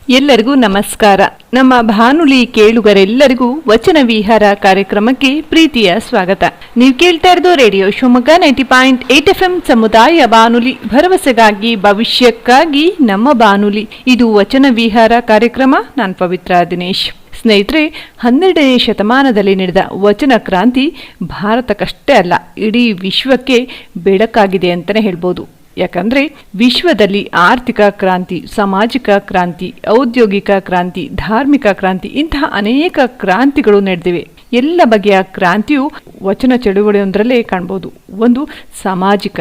ಎಲ್ಲರಿಗೂ ನಮಸ್ಕಾರ. ನಮ್ಮ ಬಾನುಲಿ ಕೇಳುಗರೆಲ್ಲರಿಗೂ ವಚನ ವಿಹಾರ ಕಾರ್ಯಕ್ರಮಕ್ಕೆ ಪ್ರೀತಿಯ ಸ್ವಾಗತ. ನೀವು ಕೇಳ್ತಾ ಇರೋದು ರೇಡಿಯೋ ಶಿವಮೊಗ್ಗ 90.8 FM ಸಮುದಾಯ ಬಾನುಲಿ, ಭರವಸೆಗಾಗಿ ಭವಿಷ್ಯಕ್ಕಾಗಿ ನಮ್ಮ ಬಾನುಲಿ. ಇದು ವಚನ ವಿಹಾರ ಕಾರ್ಯಕ್ರಮ. ನಾನು ಪವಿತ್ರ ದಿನೇಶ್. ಸ್ನೇಹಿತರೆ, 12ನೇ ಶತಮಾನದಲ್ಲಿ ನಡೆದ ವಚನ ಕ್ರಾಂತಿ ಭಾರತಕ್ಕಷ್ಟೇ ಅಲ್ಲ, ಇಡೀ ವಿಶ್ವಕ್ಕೆ ಬೆಳಕಾಗಿದೆ ಅಂತಲೇ ಹೇಳ್ಬೋದು. ಯಾಕಂದರೆ ವಿಶ್ವದಲ್ಲಿ ಆರ್ಥಿಕ ಕ್ರಾಂತಿ, ಸಾಮಾಜಿಕ ಕ್ರಾಂತಿ, ಔದ್ಯೋಗಿಕ ಕ್ರಾಂತಿ, ಧಾರ್ಮಿಕ ಕ್ರಾಂತಿ, ಇಂತಹ ಅನೇಕ ಕ್ರಾಂತಿಗಳು ನಡೆದಿವೆ. ಎಲ್ಲ ಬಗೆಯ ಕ್ರಾಂತಿಯು ವಚನ ಚಳುವಳಿಯೊಂದರಲ್ಲೇ ಕಾಣ್ಬೋದು. ಒಂದು ಸಾಮಾಜಿಕ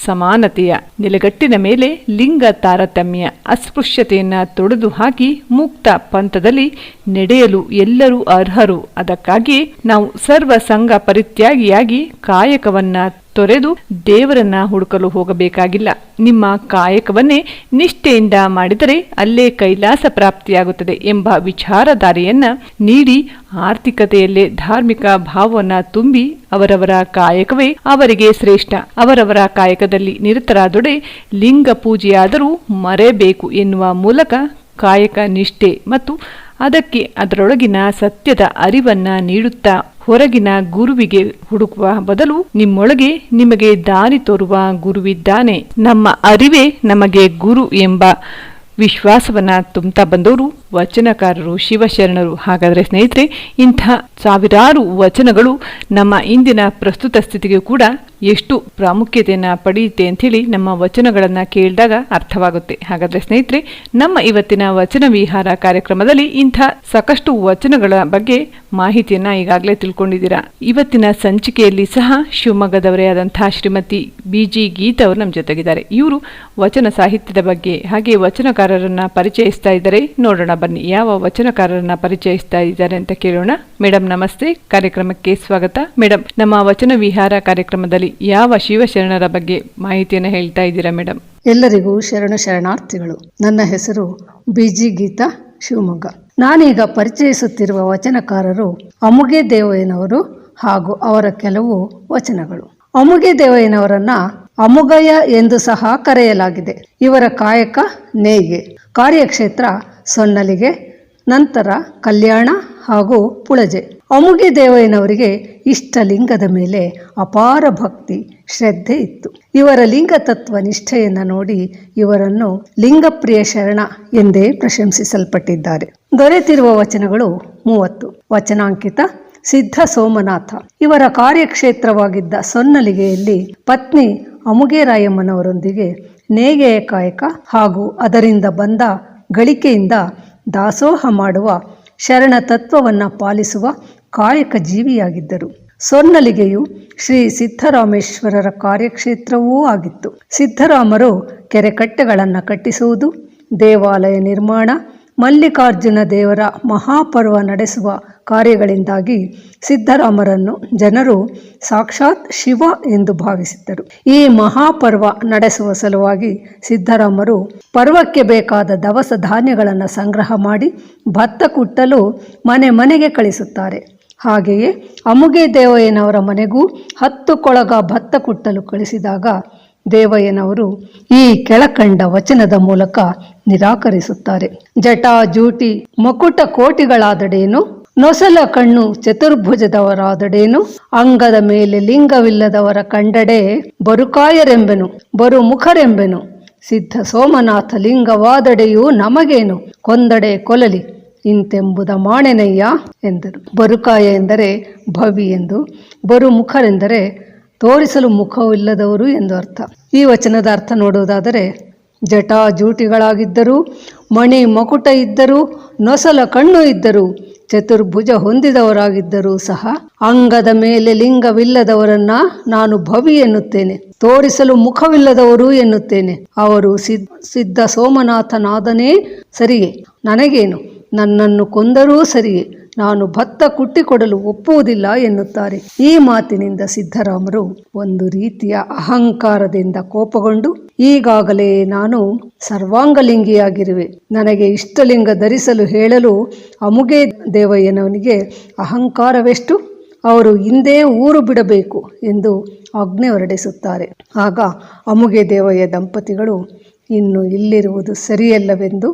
ಸಮಾನತೆಯ ನೆಲೆಗಟ್ಟಿನ ಮೇಲೆ ಲಿಂಗ ತಾರತಮ್ಯ, ಅಸ್ಪೃಶ್ಯತೆಯನ್ನು ತೊಡೆದು ಹಾಕಿ ಮುಕ್ತ ಪಂಥದಲ್ಲಿ ನಡೆಯಲು ಎಲ್ಲರೂ ಅರ್ಹರು. ಅದಕ್ಕಾಗಿ ನಾವು ಸರ್ವ ಸಂಘ ಪರಿತ್ಯಾಗಿಯಾಗಿ ಕಾಯಕವನ್ನ ತೊರೆದು ದೇವರನ್ನ ಹುಡುಕಲು ಹೋಗಬೇಕಾಗಿಲ್ಲ. ನಿಮ್ಮ ಕಾಯಕವನ್ನೇ ನಿಷ್ಠೆಯಿಂದ ಮಾಡಿದರೆ ಅಲ್ಲೇ ಕೈಲಾಸ ಪ್ರಾಪ್ತಿಯಾಗುತ್ತದೆ ಎಂಬ ವಿಚಾರಧಾರೆಯನ್ನ ನೀಡಿ ಆರ್ಥಿಕತೆಯಲ್ಲೇ ಧಾರ್ಮಿಕ ಭಾವವನ್ನ ತುಂಬಿ ಅವರವರ ಕಾಯಕವೇ ಅವರಿಗೆ ಶ್ರೇಷ್ಠ, ಅವರವರ ಕಾಯಕದಲ್ಲಿ ನಿರತರಾದೊಡೆ ಲಿಂಗ ಪೂಜೆಯಾದರೂ ಮರೆಯಬೇಕು ಎನ್ನುವ ಮೂಲಕ ಕಾಯಕ ನಿಷ್ಠೆ ಮತ್ತು ಅದಕ್ಕೆ ಅದರೊಳಗಿನ ಸತ್ಯದ ಅರಿವನ್ನ ನೀಡುತ್ತಾ ಹೊರಗಿನ ಗುರುವಿಗೆ ಹುಡುಕುವ ಬದಲು ನಿಮ್ಮೊಳಗೆ ನಿಮಗೆ ದಾರಿ ತೋರುವ ಗುರುವಿದ್ದಾನೆ, ನಮ್ಮ ಅರಿವೇ ನಮಗೆ ಗುರು ಎಂಬ ವಿಶ್ವಾಸವನ್ನ ತುಂಬುತ್ತಾ ಬಂದವರು ವಚನಕಾರರು, ಶಿವಶರಣರು. ಹಾಗಾದರೆ ಸ್ನೇಹಿತರೆ, ಇಂಥ ಸಾವಿರಾರು ವಚನಗಳು ನಮ್ಮ ಇಂದಿನ ಪ್ರಸ್ತುತ ಸ್ಥಿತಿಗೆ ಕೂಡ ಎಷ್ಟು ಪ್ರಾಮುಖ್ಯತೆಯನ್ನು ಪಡೆಯುತ್ತೆ ಅಂಥೇಳಿ ನಮ್ಮ ವಚನಗಳನ್ನು ಕೇಳಿದಾಗ ಅರ್ಥವಾಗುತ್ತೆ. ಹಾಗಾದರೆ ಸ್ನೇಹಿತರೆ, ನಮ್ಮ ಇವತ್ತಿನ ವಚನ ವಿಹಾರ ಕಾರ್ಯಕ್ರಮದಲ್ಲಿ ಇಂಥ ಸಾಕಷ್ಟು ವಚನಗಳ ಬಗ್ಗೆ ಮಾಹಿತಿಯನ್ನು ಈಗಾಗಲೇ ತಿಳ್ಕೊಂಡಿದ್ದೀರಾ. ಇವತ್ತಿನ ಸಂಚಿಕೆಯಲ್ಲಿ ಸಹ ಶಿವಮೊಗ್ಗದವರೇ ಆದಂತಹ ಶ್ರೀಮತಿ BG ಗೀತಾ ಅವರು ನಮ್ಮ ಜೊತೆಗಿದ್ದಾರೆ. ಇವರು ವಚನ ಸಾಹಿತ್ಯದ ಬಗ್ಗೆ ಹಾಗೆ ವಚನಕಾರರನ್ನ ಪರಿಚಯಿಸ್ತಾ ಇದ್ದಾರೆ. ನೋಡೋಣ ಬನ್ನಿ, ಯಾವ ವಚನಕಾರರನ್ನ ಪರಿಚಯಿಸ್ತಾ ಇದ್ದಾರೆ ಅಂತ ಕೇಳೋಣ. ಮೇಡಮ್ ನಮಸ್ತೆ, ಕಾರ್ಯಕ್ರಮಕ್ಕೆ ಸ್ವಾಗತ. ಮೇಡಮ್, ನಮ್ಮ ವಚನ ವಿಹಾರ ಕಾರ್ಯಕ್ರಮದಲ್ಲಿ ಯಾವ ಶಿವಶರಣರ ಬಗ್ಗೆ ಮಾಹಿತಿಯನ್ನು ಹೇಳ್ತಾ ಇದ್ದೀರಾ ಮೇಡಮ್? ಎಲ್ಲರಿಗೂ ಶರಣಾರ್ಥಿಗಳು. ನನ್ನ ಹೆಸರು BG ಗೀತಾ, ಶಿವಮೊಗ್ಗ. ನಾನೀಗ ಪರಿಚಯಿಸುತ್ತಿರುವ ವಚನಕಾರರು ಅಮುಗೆ ದೇವಯ್ಯನವರು ಹಾಗೂ ಅವರ ಕೆಲವು ವಚನಗಳು. ಅಮುಗೆ ದೇವಯ್ಯನವರನ್ನ ಅಮುಗಯ ಎಂದು ಸಹ ಕರೆಯಲಾಗಿದೆ. ಇವರ ಕಾಯಕ ನೇಯ್ಗೆ, ಕಾರ್ಯಕ್ಷೇತ್ರ ಸೊನ್ನಲಿಗೆ, ನಂತರ ಕಲ್ಯಾಣ ಹಾಗೂ ಪುಳಜೆ. ಅಮುಗೆ ದೇವಯ್ಯನವರಿಗೆ ಇಷ್ಟಲಿಂಗದ ಮೇಲೆ ಅಪಾರ ಭಕ್ತಿ, ಶ್ರದ್ಧೆ ಇತ್ತು. ಇವರ ಲಿಂಗತತ್ವ ನಿಷ್ಠೆಯನ್ನು ನೋಡಿ ಇವರನ್ನು ಲಿಂಗಪ್ರಿಯ ಶರಣ ಎಂದೇ ಪ್ರಶಂಸಿಸಲ್ಪಟ್ಟಿದ್ದಾರೆ. ದೊರೆತಿರುವ ವಚನಗಳು 30. ವಚನಾಂಕಿತ ಸಿದ್ಧ ಸೋಮನಾಥ. ಇವರ ಕಾರ್ಯಕ್ಷೇತ್ರವಾಗಿದ್ದ ಸೊನ್ನಲಿಗೆಯಲ್ಲಿ ಪತ್ನಿ ಅಮುಗೆರಾಯಮ್ಮನವರೊಂದಿಗೆ ನೇಯ್ಗೆಯ ಕಾಯಕ ಹಾಗೂ ಅದರಿಂದ ಬಂದ ಗಳಿಕೆಯಿಂದ ದಾಸೋಹ ಮಾಡುವ ಶರಣ ತತ್ವವನ್ನು ಪಾಲಿಸುವ ಕಾಯಕ ಜೀವಿಯಾಗಿದ್ದರು. ಸೊನ್ನಲಿಗೆಯು ಶ್ರೀ ಸಿದ್ದರಾಮೇಶ್ವರರ ಕಾರ್ಯಕ್ಷೇತ್ರವೂ ಆಗಿತ್ತು. ಸಿದ್ದರಾಮರು ಕೆರೆಕಟ್ಟೆಗಳನ್ನು ಕಟ್ಟಿಸುವುದು, ದೇವಾಲಯ ನಿರ್ಮಾಣ, ಮಲ್ಲಿಕಾರ್ಜುನ ದೇವರ ಮಹಾಪರ್ವ ನಡೆಸುವ ಕಾರ್ಯಗಳಿಂದಾಗಿ ಸಿದ್ದರಾಮರನ್ನು ಜನರು ಸಾಕ್ಷಾತ್ ಶಿವ ಎಂದು ಭಾವಿಸಿದ್ದರು. ಈ ಮಹಾಪರ್ವ ನಡೆಸುವ ಸಲುವಾಗಿ ಸಿದ್ದರಾಮರು ಪರ್ವಕ್ಕೆ ಬೇಕಾದ ದವಸ ಧಾನ್ಯಗಳನ್ನು ಸಂಗ್ರಹ ಮಾಡಿ ಭತ್ತ ಕುಟ್ಟಲು ಮನೆ ಮನೆಗೆ ಕಳಿಸುತ್ತಾರೆ. ಹಾಗೆಯೇ ಅಮುಗೆ ದೇವಯ್ಯನವರ ಮನೆಗೂ 10 ಕೊಳಗ ಭತ್ತ ಕುಟ್ಟಲು ಕಳಿಸಿದಾಗ ದೇವಯ್ಯನವರು ಈ ಕೆಳಕಂಡ ವಚನದ ಮೂಲಕ ನಿರಾಕರಿಸುತ್ತಾರೆ. ಜಟಾ ಜೂಟಿ ಮಕುಟ ಕೋಟಿಗಳಾದಡೇನು, ನೊಸಲ ಕಣ್ಣು ಚತುರ್ಭುಜದವರಾದಡೇನು, ಅಂಗದ ಮೇಲೆ ಲಿಂಗವಿಲ್ಲದವರ ಕಂಡಡೆ ಬರುಕಾಯರೆಂಬೆನು, ಬರು ಮುಖರೆಂಬೆನು, ಸಿದ್ಧ ಸೋಮನಾಥ ಲಿಂಗವಾದಡೆಯೂ ನಮಗೇನು, ಕೊಂದಡೆ ಕೊಲಲಿ ಇಂತೆಂಬುದ ಮಾಣೆನಯ್ಯ ಎಂದರು. ಬರುಕಾಯ ಎಂದರೆ ಭವಿ ಎಂದು, ಬರು ಮುಖರೆಂದರೆ ತೋರಿಸಲು ಮುಖವಿಲ್ಲದವರು ಎಂದು ಅರ್ಥ. ಈ ವಚನದ ಅರ್ಥ ನೋಡುವುದಾದರೆ, ಜಟಾ ಜೂಟಿಗಳಾಗಿದ್ದರೂ, ಮಣಿ ಮಕುಟ ಇದ್ದರೂ, ನೊಸಲ ಕಣ್ಣು ಇದ್ದರೂ, ಚತುರ್ಭುಜ ಹೊಂದಿದವರಾಗಿದ್ದರೂ ಸಹ ಅಂಗದ ಮೇಲೆ ಲಿಂಗವಿಲ್ಲದವರನ್ನ ನಾನು ಭವಿ ಎನ್ನುತ್ತೇನೆ, ತೋರಿಸಲು ಮುಖವಿಲ್ಲದವರು ಎನ್ನುತ್ತೇನೆ. ಅವರು ಸಿದ್ಧ ಸೋಮನಾಥನಾದನೇ ಸರಿಯೇ, ನನಗೇನು, ನನ್ನನ್ನು ಕೊಂದರೂ ಸರಿಯೇ, ನಾನು ಭತ್ತ ಕುಟ್ಟಿಕೊಡಲು ಒಪ್ಪುವುದಿಲ್ಲ ಎನ್ನುತ್ತಾರೆ. ಈ ಮಾತಿನಿಂದ ಸಿದ್ದರಾಮರು ಒಂದು ರೀತಿಯ ಅಹಂಕಾರದಿಂದ ಕೋಪಗೊಂಡು, ಈಗಾಗಲೇ ನಾನು ಸರ್ವಾಂಗಲಿಂಗಿಯಾಗಿರುವೆ, ನನಗೆ ಇಷ್ಟಲಿಂಗ ಧರಿಸಲು ಹೇಳಲು ಅಮುಗೆ ದೇವಯ್ಯನವನಿಗೆ ಅಹಂಕಾರವೆಷ್ಟು, ಅವರು ಹಿಂದೆ ಊರು ಬಿಡಬೇಕು ಎಂದು ಆಜ್ಞೆ ಹೊರಡಿಸುತ್ತಾರೆ. ಆಗ ಅಮುಗೆ ದೇವಯ್ಯ ದಂಪತಿಗಳು ಇನ್ನು ಇಲ್ಲಿರುವುದು ಸರಿಯಲ್ಲವೆಂದು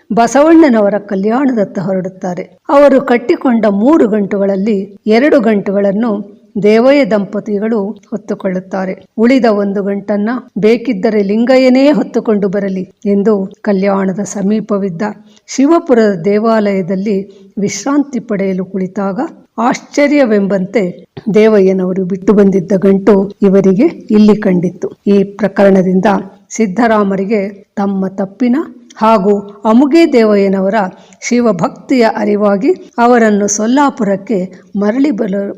ಬಸವಣ್ಣನವರ ಕಲ್ಯಾಣದತ್ತ ಹೊರಡುತ್ತಾರೆ. ಅವರು ಕಟ್ಟಿಕೊಂಡ 3 ಗಂಟುಗಳಲ್ಲಿ 2 ಗಂಟುಗಳನ್ನು ದೇವಯ್ಯ ದಂಪತಿಗಳು ಹೊತ್ತುಕೊಳ್ಳುತ್ತಾರೆ. ಉಳಿದ 1 ಗಂಟನ್ನ ಬೇಕಿದ್ದರೆ ಲಿಂಗಯ್ಯನೇ ಹೊತ್ತುಕೊಂಡು ಬರಲಿ ಎಂದು ಕಲ್ಯಾಣದ ಸಮೀಪವಿದ್ದ ಶಿವಪುರದ ದೇವಾಲಯದಲ್ಲಿ ವಿಶ್ರಾಂತಿ ಪಡೆಯಲು ಕುಳಿತಾಗ ಆಶ್ಚರ್ಯವೆಂಬಂತೆ ದೇವಯ್ಯನವರು ಬಿಟ್ಟು ಬಂದಿದ್ದ ಗಂಟು ಇವರಿಗೆ ಇಲ್ಲಿ ಕಂಡಿತ್ತು. ಈ ಪ್ರಕರಣದಿಂದ ಸಿದ್ದರಾಮರಿಗೆ ತಮ್ಮ ತಪ್ಪಿನ ಹಾಗೂ ಅಮುಗೆ ದೇವಯ್ಯನವರ ಶಿವಭಕ್ತಿಯ ಅರಿವಾಗಿ ಅವರನ್ನು ಸೊಲ್ಲಾಪುರಕ್ಕೆ ಮರಳಿ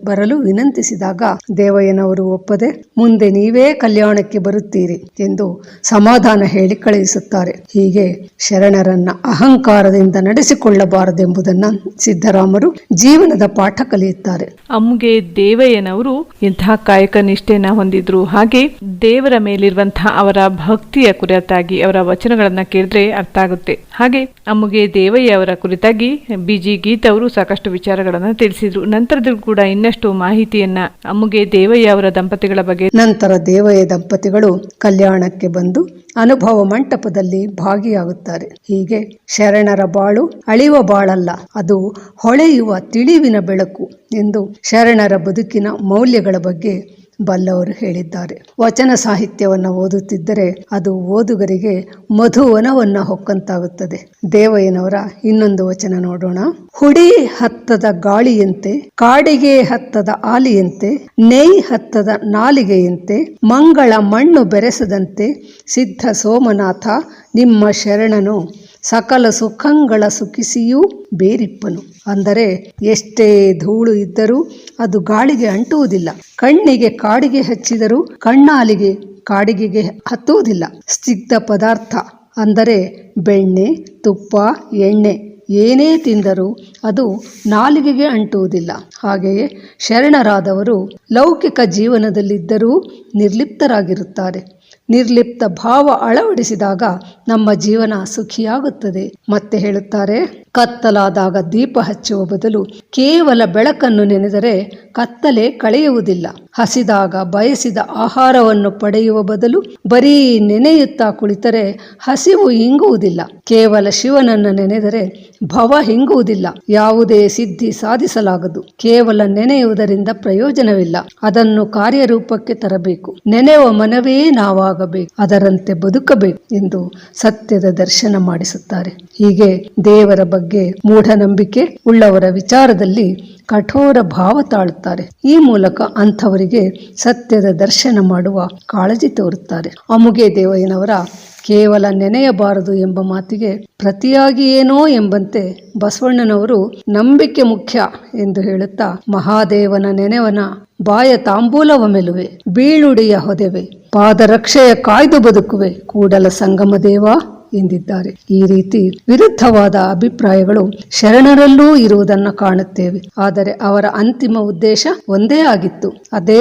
ಬರಲು ವಿನಂತಿಸಿದಾಗ ದೇವಯ್ಯನವರು ಒಪ್ಪದೆ ಮುಂದೆ ನೀವೇ ಕಲ್ಯಾಣಕ್ಕೆ ಬರುತ್ತೀರಿ ಎಂದು ಸಮಾಧಾನ ಹೇಳಿ ಕಳುಹಿಸುತ್ತಾರೆ. ಹೀಗೆ ಶರಣರನ್ನ ಅಹಂಕಾರದಿಂದ ನಡೆಸಿಕೊಳ್ಳಬಾರದೆಂಬುದನ್ನು ಸಿದ್ದರಾಮರು ಜೀವನದ ಪಾಠ ಕಲಿಯುತ್ತಾರೆ. ಅಮ್ಮುಗೆ ದೇವಯ್ಯನವರು ಇಂತಹ ಕಾಯಕ ನಿಷ್ಠೆನ ಹೊಂದಿದ್ರು. ಹಾಗೆ ದೇವರ ಮೇಲಿರುವಂತಹ ಅವರ ಭಕ್ತಿಯ ಕುರಿತಾಗಿ ಅವರ ವಚನಗಳನ್ನ ಕೇಳಿದ್ರೆ ಅರ್ಥ ಆಗುತ್ತೆ. ಹಾಗೆ ಅಮ್ಮುಗೆ ದೇವಯ್ಯ ಅವರ ಕುರಿತಾಗಿ ಬಿಜಿ ಗೀತಾ ಅವರು ಸಾಕಷ್ಟು ವಿಚಾರಗಳನ್ನ ತಿಳಿಸಿದ್ರು. ನಂತರದಲ್ಲೂ ಕೂಡ ಇನ್ನಷ್ಟು ಮಾಹಿತಿಯನ್ನ ಅಮ್ಮುಗೆ ದೇವಯ್ಯ ಅವರ ದಂಪತಿಗಳ ಬಗ್ಗೆ. ನಂತರ ದೇವಯ್ಯ ದಂಪತಿಗಳು ಕಲ್ಯಾಣಕ್ಕೆ ಬಂದು ಅನುಭವ ಮಂಟಪದಲ್ಲಿ ಭಾಗಿಯಾಗುತ್ತಾರೆ. ಹೀಗೆ ಶರಣರ ಬಾಳು ಅಳಿವ ಬಾಳಲ್ಲ, ಅದು ಹೊಳೆಯುವ ತಿಳಿವಿನ ಬೆಳಕು ಎಂದು ಶರಣರ ಬದುಕಿನ ಮೌಲ್ಯಗಳ ಬಗ್ಗೆ ಬಲ್ಲವರು ಹೇಳಿದ್ದಾರೆ. ವಚನ ಸಾಹಿತ್ಯವನ್ನು ಓದುತ್ತಿದ್ದರೆ ಅದು ಓದುಗರಿಗೆ ಮಧುವನವನ್ನ ಹೊಕ್ಕಂತಾಗುತ್ತದೆ. ದೇವಯ್ಯನವರ ಇನ್ನೊಂದು ವಚನ ನೋಡೋಣ. ಹುಡಿ ಹತ್ತದ ಗಾಳಿಯಂತೆ, ಕಾಡಿಗೆ ಹತ್ತದ ಆಲಿಯಂತೆ, ನೇಯ್ ಹತ್ತದ ನಾಲಿಗೆಯಂತೆ, ಮಂಗಳ ಮಣ್ಣು ಬೆರೆಸದಂತೆ ಸಿದ್ಧ ಸೋಮನಾಥ ನಿಮ್ಮ ಶರಣನು ಸಕಲ ಸುಖಂಗಳ ಸುಖಿಸಿಯೂ ಬೇರಿಪ್ಪನು. ಅಂದರೆ ಎಷ್ಟೇ ಧೂಳು ಇದ್ದರೂ ಅದು ಗಾಳಿಗೆ ಅಂಟುವುದಿಲ್ಲ. ಕಣ್ಣಿಗೆ ಕಾಡಿಗೆ ಹಚ್ಚಿದರೂ ಕಣ್ಣಾಲಿಗೆ ಕಾಡಿಗೆಗೆ ಹತ್ತುವುದಿಲ್ಲ. ಸ್ನಿಗ್ಧ ಪದಾರ್ಥ ಅಂದರೆ ಬೆಣ್ಣೆ, ತುಪ್ಪ, ಎಣ್ಣೆ ಏನೇ ತಿಂದರೂ ಅದು ನಾಲಿಗೆಗೆ ಅಂಟುವುದಿಲ್ಲ. ಹಾಗೆಯೇ ಶರಣರಾದವರು ಲೌಕಿಕ ಜೀವನದಲ್ಲಿದ್ದರೂ ನಿರ್ಲಿಪ್ತರಾಗಿರುತ್ತಾರೆ. ನಿರ್ಲಿಪ್ತ ಭಾವ ಅಳವಡಿಸಿದಾಗ ನಮ್ಮ ಜೀವನ ಸುಖಿಯಾಗುತ್ತದೆ. ಮತ್ತೆ ಹೇಳುತ್ತಾರೆ, ಕತ್ತಲಾದಾಗ ದೀಪ ಹಚ್ಚುವ ಬದಲು ಕೇವಲ ಬೆಳಕನ್ನು ನೆನೆದರೆ ಕತ್ತಲೆ ಕಳೆಯುವುದಿಲ್ಲ. ಹಸಿದಾಗ ಬಯಸಿದ ಆಹಾರವನ್ನು ಪಡೆಯುವ ಬದಲು ಬರೀ ನೆನೆಯುತ್ತಾ ಕುಳಿತರೆ ಹಸಿವು ಹಿಂಗುವುದಿಲ್ಲ. ಕೇವಲ ಶಿವನನ್ನು ನೆನೆದರೆ ಭವ ಹಿಂಗುವುದಿಲ್ಲ. ಯಾವುದೇ ಸಿದ್ಧಿ ಸಾಧಿಸಲಾಗದು. ಕೇವಲ ನೆನೆಯುವುದರಿಂದ ಪ್ರಯೋಜನವಿಲ್ಲ. ಅದನ್ನು ಕಾರ್ಯರೂಪಕ್ಕೆ ತರಬೇಕು. ನೆನೆಯುವ ಮನವೇ ನಾವಾಗಬೇಕು, ಅದರಂತೆ ಬದುಕಬೇಕು ಎಂದು ಸತ್ಯದ ದರ್ಶನ ಮಾಡಿಸುತ್ತಾರೆ. ಹೀಗೆ ದೇವರ ಬಗ್ಗೆ ಮೂಢನಂಬಿಕೆ ಉಳ್ಳವರ ವಿಚಾರದಲ್ಲಿ ಕಠೋರ ಭಾವ ತಾಳುತ್ತಾರೆ. ಈ ಮೂಲಕ ಅಂಥವರಿಗೆ ಸತ್ಯದ ದರ್ಶನ ಮಾಡುವ ಕಾಳಜಿ ತೋರುತ್ತಾರೆ. ಅಮುಗೆ ದೇವಯ್ಯನವರ ಕೇವಲ ನೆನೆಯಬಾರದು ಎಂಬ ಮಾತಿಗೆ ಪ್ರತಿಯಾಗಿ ಏನೋ ಎಂಬಂತೆ ಬಸವಣ್ಣನವರು ನಂಬಿಕೆ ಮುಖ್ಯ ಎಂದು ಹೇಳುತ್ತಾ, ಮಹಾದೇವನ ನೆನೆವನ ಬಾಯ ತಾಂಬೂಲವ ಮೆಲುವೆ, ಬೀಳುಡಿಯ ಹೊದೆವೆ, ಪಾದರಕ್ಷೆಯ ಕಾಯ್ದು ಬದುಕುವೆ, ಕೂಡಲ ಸಂಗಮ ದೇವ ಎಂದಿದ್ದಾರೆ. ಈ ರೀತಿ ವಿರುದ್ಧವಾದ ಅಭಿಪ್ರಾಯಗಳು ಶರಣರಲ್ಲೂ ಇರುವುದನ್ನು ಕಾಣುತ್ತೇವೆ. ಆದರೆ ಅವರ ಅಂತಿಮ ಉದ್ದೇಶ ಒಂದೇ ಆಗಿತ್ತು, ಅದೇ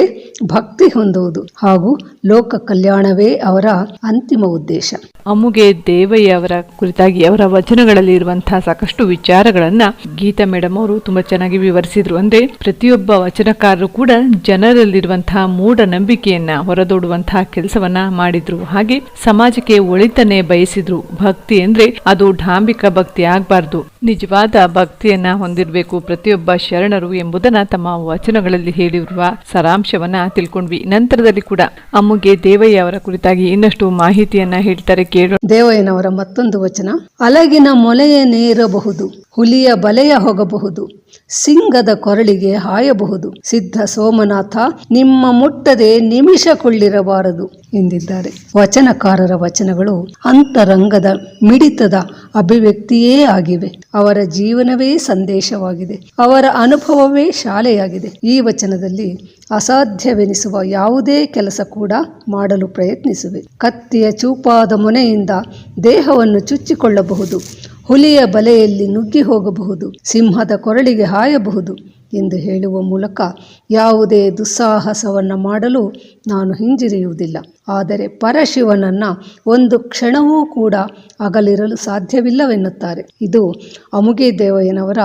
ಭಕ್ತಿ ಹೊಂದುವುದು ಹಾಗೂ ಲೋಕ ಕಲ್ಯಾಣವೇ ಅವರ ಅಂತಿಮ ಉದ್ದೇಶ. ಅಮ್ಮುಗೆ ದೇವಯ್ಯ ಅವರ ಕುರಿತಾಗಿ ಅವರ ವಚನಗಳಲ್ಲಿ ಇರುವಂತಹ ಸಾಕಷ್ಟು ವಿಚಾರಗಳನ್ನ ಗೀತಾ ಮೇಡಮ್ ಅವರು ತುಂಬಾ ಚೆನ್ನಾಗಿ ವಿವರಿಸಿದ್ರು. ಅಂದ್ರೆ ಪ್ರತಿಯೊಬ್ಬ ವಚನಕಾರರು ಕೂಡ ಜನರಲ್ಲಿರುವಂತಹ ಮೂಢನಂಬಿಕೆಯನ್ನ ಹೊರದೋಡುವಂತಹ ಕೆಲಸವನ್ನ ಮಾಡಿದ್ರು. ಹಾಗೆ ಸಮಾಜಕ್ಕೆ ಒಳಿತನ್ನೇ ಬಯಸಿದ್ರು. ಭಕ್ತಿ ಅಂದ್ರೆ ಅದು ಢಾಂಬಿಕ ಭಕ್ತಿ ಆಗ್ಬಾರ್ದು, ನಿಜವಾದ ಭಕ್ತಿಯನ್ನ ಹೊಂದಿರಬೇಕು ಪ್ರತಿಯೊಬ್ಬ ಶರಣರು ಎಂಬುದನ್ನ ತಮ್ಮ ವಚನಗಳಲ್ಲಿ ಹೇಳಿರುವ ಸಾರಾಂಶವನ್ನ ತಿಳ್ಕೊಂಡ್ವಿ. ನಂತರದಲ್ಲಿ ಕೂಡ ಅಮ್ಮುಗೆ ದೇವಯ್ಯ ಅವರ ಕುರಿತಾಗಿ ಇನ್ನಷ್ಟು ಮಾಹಿತಿಯನ್ನ ಹೇಳ್ತಾರೆ, ಕೇಳೋಣ. ದೇವಯ್ಯನವರ ಮತ್ತೊಂದು ವಚನ. ಅಲಗಿನ ಮೊಲೆಯ ನೇರಬಹುದು, ಹುಲಿಯ ಬಲೆಯ ಹೋಗಬಹುದು, ಸಿಂಗದ ಕೊರಳಿಗೆ ಹಾಯಬಹುದು, ಸಿದ್ಧ ಸೋಮನಾಥ ನಿಮ್ಮ ಮುಟ್ಟದೆ ನಿಮಿಷ ಕೊಳ್ಳಿರಬಾರದು ಎಂದಿದ್ದಾರೆ. ವಚನಕಾರರ ವಚನಗಳು ಅಂತರಂಗದ ಮಿಡಿತದ ಅಭಿವ್ಯಕ್ತಿಯೇ ಆಗಿವೆ. ಅವರ ಜೀವನವೇ ಸಂದೇಶವಾಗಿದೆ. ಅವರ ಅನುಭವವೇ ಶಾಲೆಯಾಗಿದೆ. ಈ ವಚನದಲ್ಲಿ ಅಸಾಧ್ಯವೆನಿಸುವ ಯಾವುದೇ ಕೆಲಸ ಕೂಡ ಮಾಡಲು ಪ್ರಯತ್ನಿಸುವೆ. ಕತ್ತಿಯ ಚೂಪಾದ ಮೊನೆಯಿಂದ ದೇಹವನ್ನು ಚುಚ್ಚಿಕೊಳ್ಳಬಹುದು, ಹುಲಿಯ ಬಲೆಯಲ್ಲಿ ನುಗ್ಗಿ ಹೋಗಬಹುದು, ಸಿಂಹದ ಕೊರಳಿಗೆ ಹಾಯಬಹುದು ಎಂದು ಹೇಳುವ ಮೂಲಕ ಯಾವುದೇ ದುಸ್ಸಾಹಸವನ್ನು ಮಾಡಲು ನಾನು ಹಿಂಜರಿಯುವುದಿಲ್ಲ. ಆದರೆ ಪರಶಿವನನ್ನು ಒಂದು ಕ್ಷಣವೂ ಕೂಡ ಅಗಲಿರಲು ಸಾಧ್ಯವಿಲ್ಲವೆನ್ನುತ್ತಾರೆ. ಇದು ಅಮುಗೆ ದೇವಯ್ಯನವರ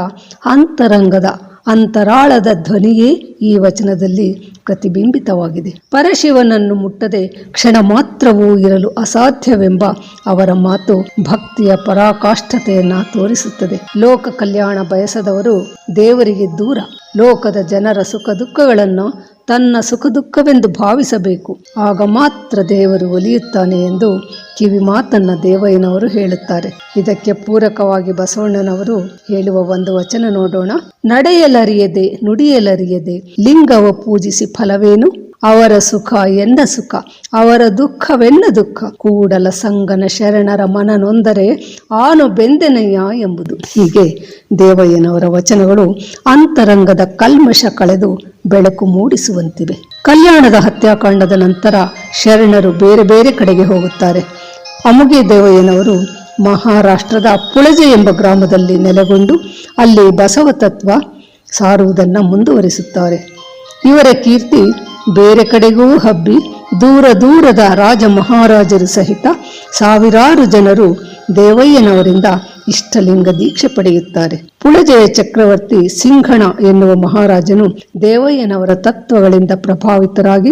ಅಂತರಂಗದ ಅಂತರಾಳದ ಧ್ವನಿಯೇ ಈ ವಚನದಲ್ಲಿ ಪ್ರತಿಬಿಂಬಿತವಾಗಿದೆ. ಪರಶಿವನನ್ನು ಮುಟ್ಟದೆ ಕ್ಷಣ ಮಾತ್ರವೂ ಇರಲು ಅಸಾಧ್ಯವೆಂಬ ಅವರ ಮಾತು ಭಕ್ತಿಯ ಪರಾಕಾಷ್ಠತೆಯನ್ನ ತೋರಿಸುತ್ತದೆ. ಲೋಕ ಕಲ್ಯಾಣ ಬಯಸದವರು ದೇವರಿಗೆ ದೂರ. ಲೋಕದ ಜನರ ಸುಖ ದುಃಖಗಳನ್ನು ತನ್ನ ಸುಖ ದುಃಖವೆಂದು ಭಾವಿಸಬೇಕು. ಆಗ ಮಾತ್ರ ದೇವರು ಒಲಿಯುತ್ತಾನೆ ಎಂದು ಕಿವಿ ಮಾತನ್ನ ದೇವಯ್ಯನವರು ಹೇಳುತ್ತಾರೆ. ಇದಕ್ಕೆ ಪೂರಕವಾಗಿ ಬಸವಣ್ಣನವರು ಹೇಳುವ ಒಂದು ವಚನ ನೋಡೋಣ. ನಡೆಯಲರಿಯದೆ ನುಡಿಯಲರಿಯದೆ ಲಿಂಗವ ಪೂಜಿಸಿ ಫಲವೇನು, ಅವರ ಸುಖ ಎನ್ನ ಸುಖ, ಅವರ ದುಃಖವೆನ್ನ ದುಃಖ, ಕೂಡಲ ಸಂಗನ ಶರಣರ ಮನ ನೊಂದರೆ ಆನು ಬೆಂದೆನಯ್ಯ ಎಂಬುದು. ಹೀಗೆ ದೇವಯ್ಯನವರ ವಚನಗಳು ಅಂತರಂಗದ ಕಲ್ಮಶ ಕಳೆದು ಬೆಳಕು ಮೂಡಿಸುವಂತಿವೆ. ಕಲ್ಯಾಣದ ಹತ್ಯಾಕಾಂಡದ ನಂತರ ಶರಣರು ಬೇರೆ ಬೇರೆ ಕಡೆಗೆ ಹೋಗುತ್ತಾರೆ. ಅಮುಗೆ ದೇವಯ್ಯನವರು ಮಹಾರಾಷ್ಟ್ರದ ಪುಳಜೆ ಎಂಬ ಗ್ರಾಮದಲ್ಲಿ ನೆಲೆಗೊಂಡು ಅಲ್ಲಿ ಬಸವ ತತ್ವ ಸಾರುವುದನ್ನು ಮುಂದುವರಿಸುತ್ತಾರೆ. ಇವರ ಕೀರ್ತಿ ಬೇರೆ ಕಡೆಗೂ ಹಬ್ಬಿ ದೂರ ದೂರದ ರಾಜ ಮಹಾರಾಜರು ಸಹಿತ ಸಾವಿರಾರು ಜನರು ದೇವಯ್ಯನವರಿಂದ ಇಷ್ಟಲಿಂಗ ದೀಕ್ಷೆ ಪಡೆಯುತ್ತಾರೆ. ಪುಳಜೆಯ ಚಕ್ರವರ್ತಿ ಸಿಂಘಣ ಎನ್ನುವ ಮಹಾರಾಜನು ದೇವಯ್ಯನವರ ತತ್ವಗಳಿಂದ ಪ್ರಭಾವಿತರಾಗಿ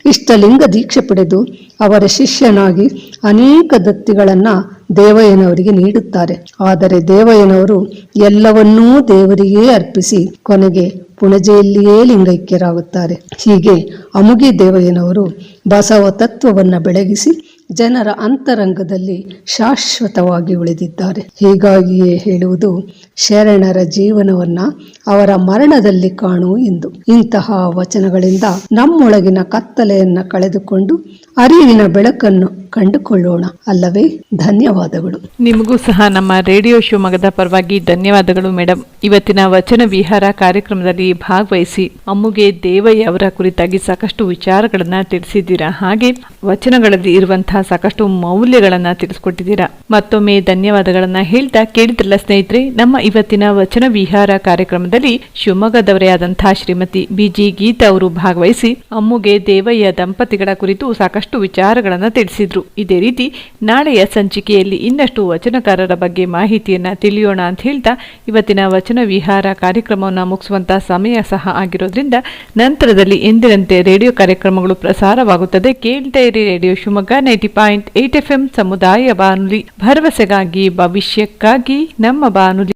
ಇಷ್ಟಲಿಂಗ ದೀಕ್ಷೆ ಪಡೆದು ಅವರ ಶಿಷ್ಯನಾಗಿ ಅನೇಕ ದತ್ತಿಗಳನ್ನು ದೇವಯ್ಯನವರಿಗೆ ನೀಡುತ್ತಾರೆ. ಆದರೆ ದೇವಯ್ಯನವರು ಎಲ್ಲವನ್ನೂ ದೇವರಿಗೇ ಅರ್ಪಿಸಿ ಕೊನೆಗೆ ಪುಣಜೆಯಲ್ಲಿಯೇ ಲಿಂಗೈಕ್ಯರಾಗುತ್ತಾರೆ. ಹೀಗೆ ಅಮುಗೆ ದೇವಯ್ಯನವರು ಬಸವ ತತ್ವವನ್ನು ಬೆಳಗಿಸಿ ಜನರ ಅಂತರಂಗದಲ್ಲಿ ಶಾಶ್ವತವಾಗಿ ಉಳಿದಿದ್ದಾರೆ. ಹೀಗಾಗಿಯೇ ಹೇಳುವುದು ಶರಣರ ಜೀವನವನ್ನ ಅವರ ಮರಣದಲ್ಲಿ ಕಾಣು ಎಂದು. ಇಂತಹ ವಚನಗಳಿಂದ ನಮ್ಮೊಳಗಿನ ಕತ್ತಲೆಯನ್ನ ಕಳೆದುಕೊಂಡು ಅರಿವಿನ ಬೆಳಕನ್ನು ಕಂಡುಕೊಳ್ಳೋಣ ಅಲ್ಲವೇ? ಧನ್ಯವಾದಗಳು. ನಿಮಗೂ ಸಹ ನಮ್ಮ ರೇಡಿಯೋ ಶಿವಮೊಗ್ಗದ ಪರವಾಗಿ ಧನ್ಯವಾದಗಳು ಮೇಡಮ್. ಇವತ್ತಿನ ವಚನ ವಿಹಾರ ಕಾರ್ಯಕ್ರಮದಲ್ಲಿ ಭಾಗವಹಿಸಿ ಅಮ್ಮುಗೆ ದೇವಯ್ಯ ಅವರ ಕುರಿತಾಗಿ ಸಾಕಷ್ಟು ವಿಚಾರಗಳನ್ನ ತಿಳಿಸಿದ್ದೀರಾ. ಹಾಗೆ ವಚನಗಳಲ್ಲಿ ಇರುವಂತಹ ಸಾಕಷ್ಟು ಮೌಲ್ಯಗಳನ್ನ ತಿಳಿಸ್ಕೊಟ್ಟಿದ್ದೀರಾ. ಮತ್ತೊಮ್ಮೆ ಧನ್ಯವಾದಗಳನ್ನ ಹೇಳ್ತಾ, ಕೇಳಿದ್ರಲ್ಲ ಸ್ನೇಹಿತರೆ, ನಮ್ಮ ಇವತ್ತಿನ ವಚನ ವಿಹಾರ ಕಾರ್ಯಕ್ರಮದಲ್ಲಿ ಶಿವಮೊಗ್ಗದವರೇ ಆದಂತಹ ಶ್ರೀಮತಿ ಬಿಜಿ ಗೀತಾ ಅವರು ಭಾಗವಹಿಸಿ ಅಮ್ಮುಗೆ ದೇವಯ್ಯ ದಂಪತಿಗಳ ಕುರಿತು ಸಾಕಷ್ಟು ವಿಚಾರಗಳನ್ನ ತಿಳಿಸಿದ್ರು. ಇದೇ ರೀತಿ ನಾಳೆಯ ಸಂಚಿಕೆಯಲ್ಲಿ ಇನ್ನಷ್ಟು ವಚನಕಾರರ ಬಗ್ಗೆ ಮಾಹಿತಿಯನ್ನ ತಿಳಿಯೋಣ ಅಂತ ಹೇಳ್ತಾ ಇವತ್ತಿನ ವಚನ ವಿಹಾರ ಕಾರ್ಯಕ್ರಮವನ್ನು ಮುಗಿಸುವಂತಹ ಸಮಯ ಸಹ ಆಗಿರೋದ್ರಿಂದ ನಂತರದಲ್ಲಿ ಎಂದಿನಂತೆ ರೇಡಿಯೋ ಕಾರ್ಯಕ್ರಮಗಳು ಪ್ರಸಾರವಾಗುತ್ತದೆ. ಕೇಳ್ತಾ ಇರಿ ರೇಡಿಯೋ ಶಿವಮೊಗ್ಗ 90.8 FM ಸಮುದಾಯ ಬಾನುಲಿ, ಭರವಸೆಗಾಗಿ ಭವಿಷ್ಯಕ್ಕಾಗಿ ನಮ್ಮ ಬಾನುಲಿ.